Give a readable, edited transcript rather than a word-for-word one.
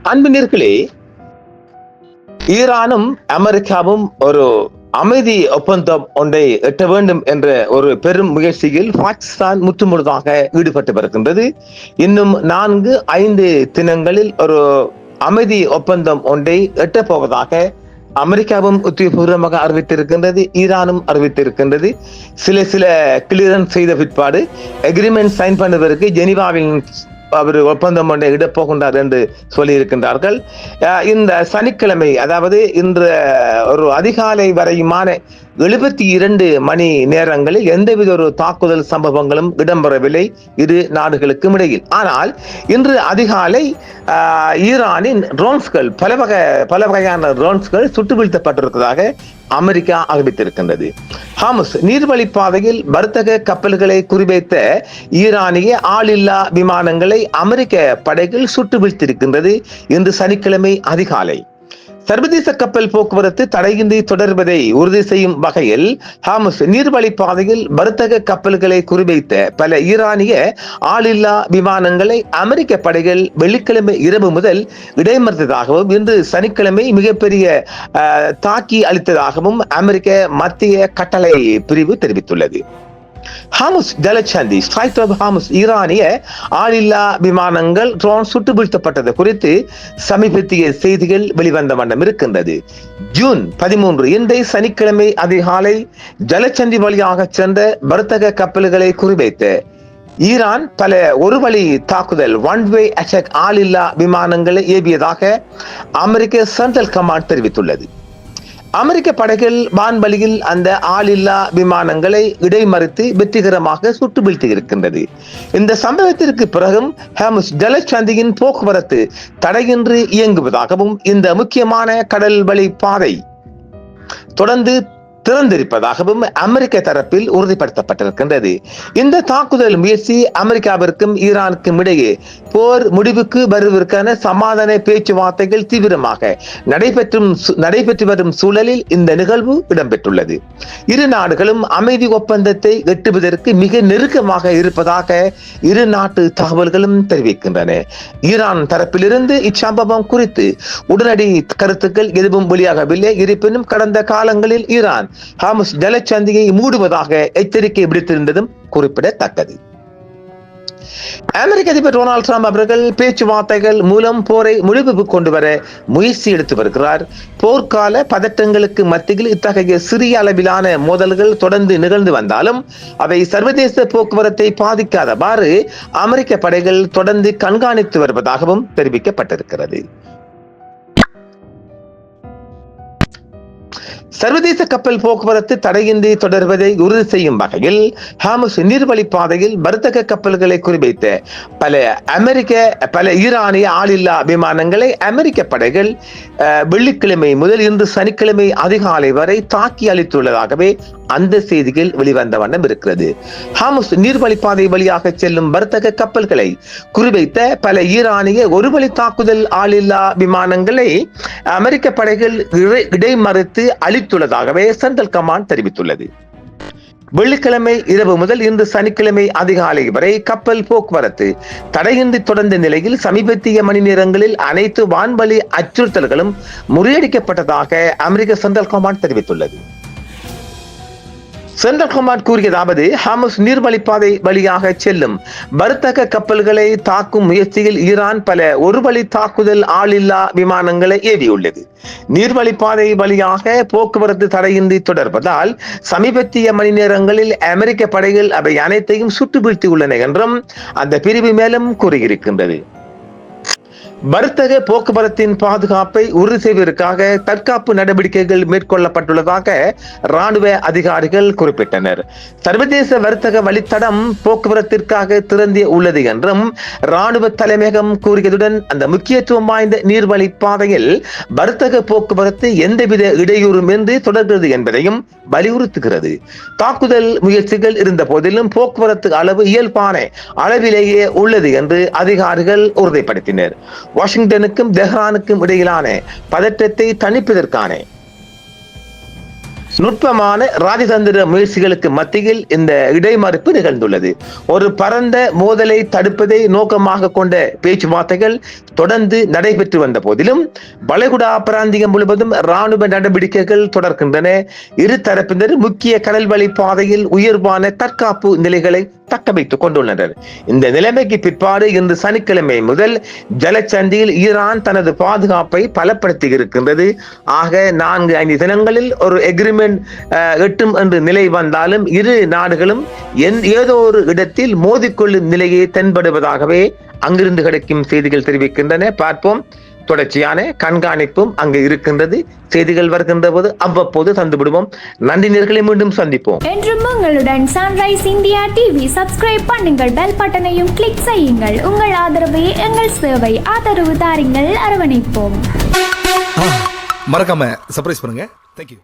அன்பினர்களே, ஈரானும் அமெரிக்காவும் ஒரு அமைதி ஒப்பந்தம் ஒன்றை எட்ட வேண்டும் என்ற ஒரு பெரும் முயற்சியில் பாகிஸ்தான் முற்றுமுழுதாக ஈடுபட்டு வருகின்றது. இன்னும் 4-5 தினங்களில் ஒரு அமைதி ஒப்பந்தம் ஒன்றை எட்டப் போவதாக அமெரிக்காவும் உத்தியோகபூர்வமாக அறிவித்திருக்கின்றது, ஈரானும் அறிவித்திருக்கின்றது. சில கிளியரன்ஸ் செய்த பிற்பாடு அக்ரிமெண்ட் சைன் பண்ணுவதற்கு ஜெனீவாவில் அவர் ஒப்பந்தம் ஒன்றை இடப் போகின்றார் என்று சொல்லியிருக்கின்றார்கள். இந்த சனிக்கிழமை, அதாவது இன்று ஒரு அதிகாலை வரையுமான 72 மணி நேரங்களில் எந்தவித ஒரு தாக்குதல் சம்பவங்களும் இடம்பெறவில்லை இரு நாடுகளுக்கும் இடையில். ஆனால் இன்று அதிகாலை ஈரானின் ட்ரோன்ஸ்கள் பல வகையான ட்ரோன்ஸ்கள் சுட்டு வீழ்த்தப்பட்டிருப்பதாக அமெரிக்கா அறிவித்திருக்கின்றது. ஹார்முஸ் நீர்வழிப்பாதையில் வர்த்தக கப்பல்களை குறிவைத்த ஈரானிய ஆளில்லா விமானங்களை அமெரிக்க படைகள் சுட்டு வீழ்த்திருக்கின்றது இன்று சனிக்கிழமை அதிகாலை. சர்வதேச கப்பல் போக்குவரத்து தடையின்றி தொடர்வதை உறுதி செய்யும் வகையில் ஹார்முஸ் நீர்வழிப்பாதையில் வர்த்தக கப்பல்களை குறிவைத்த பல ஈரானிய ஆளில்லா விமானங்களை அமெரிக்க படைகள் வெள்ளிக்கிழமை இரவு முதல் இடைமறித்ததாகவும் இன்று சனிக்கிழமை மிகப்பெரிய தாக்கி அளித்ததாகவும் அமெரிக்க மத்திய கட்டளை பிரிவு தெரிவித்துள்ளது. ஹார்முஸ் ஜலசந்தி ஸ்ட்ரைட் ஆஃப் ஹார்முஸ் ஈரானிய ஆளில்லா விமானங்கள் ட்ரோன் சுட்டு வீழ்த்தப்பட்டது குறித்து சமீபத்திய செய்திகள் வெளிவந்த வண்ணம் இருக்கின்றது. ஜூன் 13 இன்றைய சனிக்கிழமை அதிகாலை ஜலசந்தி வழியாக சென்ற வர்த்தக கப்பல்களை குறிவைத்த ஈரான் பல ஒரு வழி தாக்குதல் ஒன் வே அட்டாக் ஆளில்லா விமானங்களை ஏவியதாக அமெரிக்க சென்ட்ரல் கமாண்ட் தெரிவித்துள்ளது. அமெரிக்க படைகள் வான்வழியில் அந்த ஆளில்லா விமானங்களை இடைமறித்து வெற்றிகரமாக சுட்டு வீழ்த்தி இருக்கின்றது. இந்த சம்பவத்திற்கு பிறகும் ஹார்முஸ் ஜலசந்தியின் போக்குவரத்து தடையின்றி இயங்குவதாகவும் இந்த முக்கியமான கடல் வழி பாதை தொடர்ந்து திறந்திருப்பதாகவும் அமெரிக்க தரப்பில் உறுதிப்படுத்தப்பட்டிருக்கின்றது. இந்த தாக்குதல் முயற்சி அமெரிக்காவிற்கும் ஈரானுக்கும் இடையே போர் முடிவுக்கு வருவதற்கான சமாதான பேச்சுவார்த்தைகள் தீவிரமாக நடைபெற்று வரும் சூழலில் இந்த நிகழ்வு இடம்பெற்றுள்ளது. இரு நாடுகளும் அமைதி ஒப்பந்தத்தை எட்டுவதற்கு மிக நெருக்கமாக இருப்பதாக இரு நாட்டு தகவல்களும் தெரிவிக்கின்றன. ஈரான் தரப்பிலிருந்து இச்சம்பவம் குறித்து உடனடி கருத்துக்கள் எதுவும் வெளியாகவில்லை. இருப்பினும் கடந்த காலங்களில் ஈரான் ஹார்முஸ் ஜலசந்தியை மூடுவதாக எச்சரிக்கை விடுத்திருந்ததும் குறிப்பிடத்தக்கது. அமெரிக்க அதிபர் டொனால்ட் ட்ரம்ப் அவர்கள் பேச்சுவார்த்தைகள் மூலம் போரை முடிவுக்கு கொண்டு வர முயற்சி எடுத்து வருகிறார். போர்க்கால பதட்டங்களுக்கு மத்தியில் இத்தகைய சிறிய அளவிலான மோதல்கள் தொடர்ந்து நிகழ்ந்து வந்தாலும் அவை சர்வதேச போக்குவரத்தை பாதிக்காதவாறு அமெரிக்க படைகள் தொடர்ந்து கண்காணித்து வருவதாகவும் தெரிவிக்கப்பட்டிருக்கிறது. சர்வதேச கப்பல் போக்குவரத்து தடையின்றி தொடர்வதை உறுதி செய்யும் வகையில் ஹார்முஸ் நீர்வழிப்பாதையில் வர்த்தக கப்பல்களை குறிவைத்த பல ஈரானிய ஆளில்லா விமானங்களை அமெரிக்க படைகள் வெள்ளிக்கிழமை முதல் இன்று சனிக்கிழமை அதிகாலை வரை தாக்கி அளித்துள்ளதாகவே அந்த செய்திகள் வெளிவந்த வண்ணம் இருக்கிறது. ஹார்முஸ் நீர்வழிப்பாதை வழியாக செல்லும் வர்த்தக கப்பல்களை குறிவைத்த பல ஈரானிய ஒரு வழி தாக்குதல் ஆளில்லா விமானங்களை அமெரிக்க படைகள் இடைமறித்து அளித்துள்ளதாகவே சென்ட்ரல் கமாண்ட் தெரிவித்துள்ளது. வெள்ளிக்கிழமை இரவு முதல் இன்று சனிக்கிழமை அதிகாலை வரை கப்பல் போக்குவரத்து தடையின்றி தொடர்ந்த நிலையில் சமீபத்திய மணி நேரங்களில் அனைத்து வான்வழி அச்சுறுத்தல்களும் முறியடிக்கப்பட்டதாக அமெரிக்க சென்ட்ரல் கமாண்ட் தெரிவித்துள்ளது. சென்ட்ரல் கமாண்ட் கூறியதாவது, ஹார்முஸ் நீர்வழிப்பாதை வழியாக செல்லும் வர்த்தக கப்பல்களை தாக்கும் முயற்சியில் ஈரான் பல ஒரு வழி தாக்குதல் ஆளில்லா விமானங்களை ஏவியுள்ளது. நீர்வழிப்பாதை வழியாக போக்குவரத்து தடையின்றி தொடர்வதால் சமீபத்திய மணி நேரங்களில் அமெரிக்க படைகள் அவை அனைத்தையும் சுட்டு வீழ்த்தியுள்ளன என்றும் அந்த பிரிவு மேலும் கூறியிருக்கின்றது. வர்த்தக போக்குவரத்தின் பாதுகாப்பை உறுதி செய்வதற்காக தற்காப்பு நடவடிக்கைகள் மேற்கொள்ளப்பட்டுள்ளதாக ராணுவ அதிகாரிகள் குறிப்பிட்டனர். சர்வதேச வர்த்தக வழித்தடம் போக்குவரத்திற்காக திறந்தே உள்ளது என்றும் ராணுவ தலைமையகம் கூறியதுடன் அந்த முக்கியத்துவம் வாய்ந்த நீர்வழி பாதையில் வர்த்தக போக்குவரத்து எந்தவித இடையூறும் என்று தொடர்கிறது என்பதையும் வலியுறுத்துகிறது. தாக்குதல் முயற்சிகள் இருந்த போதிலும் போக்குவரத்து அளவு இயல்பான அளவிலேயே உள்ளது என்று அதிகாரிகள் உறுதிப்படுத்தினர். வாஷிங்டனுக்கும் தெஹ்ரானுக்கும் இடையிலான பதற்றத்தை தணிப்பதற்கான நுட்பமான ராஜதந்திர முயற்சிகளுக்கு மத்தியில் இந்த இடைமறிப்பு நிகழ்ந்துள்ளது. ஒரு பரந்த மோதலை தடுப்பதை நோக்கமாக கொண்ட பேச்சுவார்த்தைகள் தொடர்ந்து நடைபெற்று வந்த போதிலும் வளைகுடா பிராந்தியம் முழுவதும் ராணுவ நடவடிக்கைகள் தொடர்கின்றன. இரு தரப்பினர் முக்கிய கடல்வழி பாதையில் உயர்வான தற்காப்பு நிலைகளை தக்கவைத்துக் கொண்டுள்ளனர். இந்த நிலைமைக்கு பிற்பாடு இன்று சனிக்கிழமை முதல் ஜலச்சந்தியில் ஈரான் தனது பாதுகாப்பை பலப்படுத்தி இருக்கின்றது. ஆக 4-5 தினங்களில் ஒரு எக்ரிமெண்ட் எட்டும் என்று நிலை வந்தாலும் இரு நாடுகளும் ஏதோ ஒரு இடத்தில் மோதிக்கொள்ளும் நிலையை தென்படுவதாகவே அங்கிருந்து கிடைக்கும் செய்திகள் தெரிவிக்கின்றன. பார்ப்போம். தொடர்ச்சியான கண்காணிப்பும் அங்கு இருக்கின்றது. செய்திகள் வருகின்ற போது அவ்வப்போது தந்துவிடுவோம். நன்றி நேயர்களை, மீண்டும் சந்திப்போம். என்றும் உங்களுடன் சன்ரைஸ் இந்தியா டிவி. சப்ஸ்கிரைப் பண்ணுங்கள், பெல் பட்டனையும் கிளிக் செய்யுங்கள். உங்கள் ஆதரவே எங்கள் சேவை. ஆதரவு தாருங்கள், அரவணைப்போம். மறக்காம சர்ப்ரைஸ் பண்ணுங்க. தேங்க்யூ.